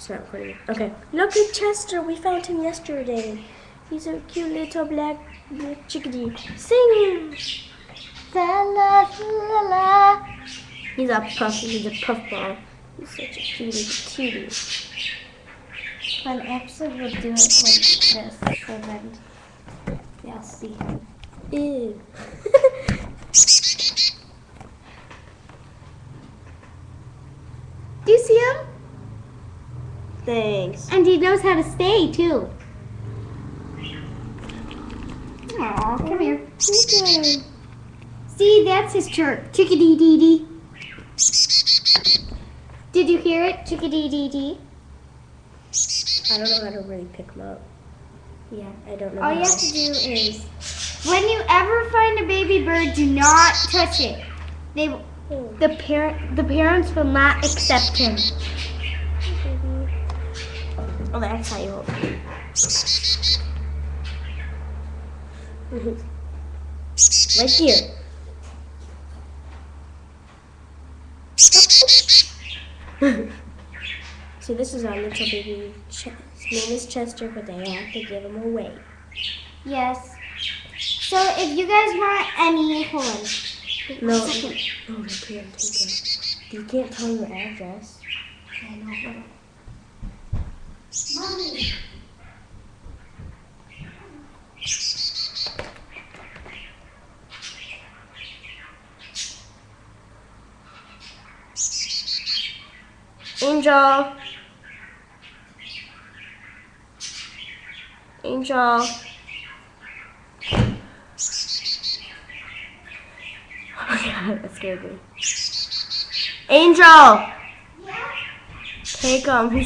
It's not recording. Okay. Look at Chester. We found him yesterday. He's a cute little black chickadee. Sing! La la la la. He's a puffball. He's such a cutie. But actually we'll do it like this, so then you'll see him. Ew. Do you see him? Thanks. And he knows how to stay too. Aw, come here. Okay. See, that's his chirp. Chickadee-dee-dee. Did you hear it? Chickadee-dee-dee. I don't know how to really pick him up. Yeah. I don't know. All you have to do is, when you ever find a baby bird, do not touch it. The parents will not accept him. Oh, that's how you hold it. Right here. See, this is our little baby. His name is Chester, but they have to give him away. Yes. So if you guys want any, hold on. No, no, you can't take it. You can't tell your address. I know. Mommy. Angel. Angel. Oh my god, that scared me. Angel! Yeah? Take him. He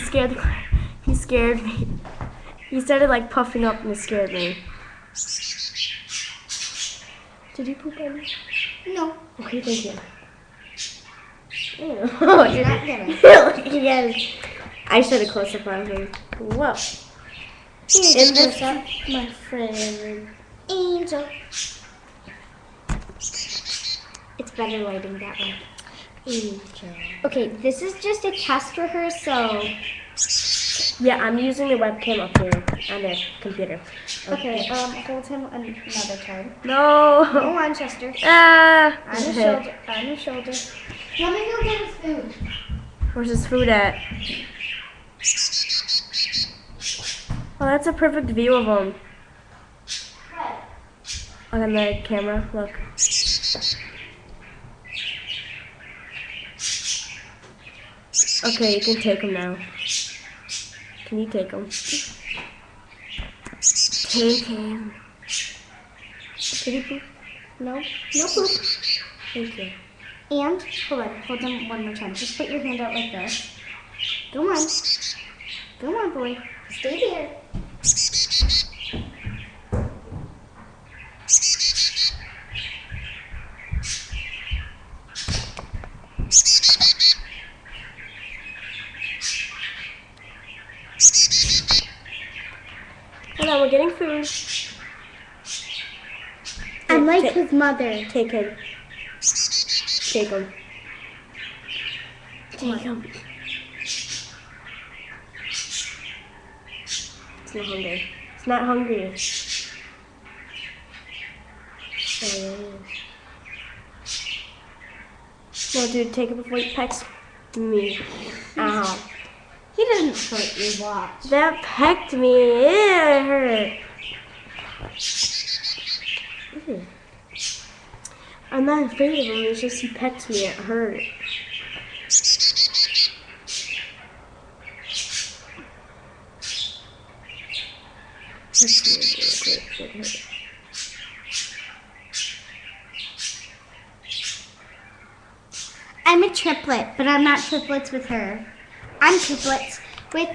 scared me. He started like puffing up and it scared me. Did you poop on me? No. Okay, thank you. Ew. You're not gonna. Look again. I should have close up on him. Whoa. And this is my friend Angel. It's better lighting that way. Angel. Okay, this is just a test for her, so... Yeah, I'm using the webcam up here on the computer. Okay, hold him another time. No. Go on, Chester. Ah. On your shoulder. On your shoulder. Let me go get his food. Where's his food at? Oh, that's a perfect view of him. What? Look on the camera. Look. Okay, you can take him now. Can you take him? Take him. Did he poop? No? No poop. Thank you. And, hold him one more time. Just put your hand out like this. Go on. Go on, boy. Stay there. Hold on, we're getting food. I'm like his mother. Take him. Take him. Take him. It's not hungry. It's not hungry. There it is. No, dude, take it before he pecks me. Ow. He doesn't hurt your watch. That pecked me. It hurt. Ew. I'm not afraid of him. It's just he pecked me. It hurt. I'm a triplet, but I'm not triplets with her. I'm triplets with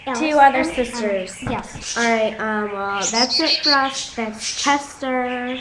Alice 2 other and sisters. Yes. Alright, well, that's it for us. That's Chester.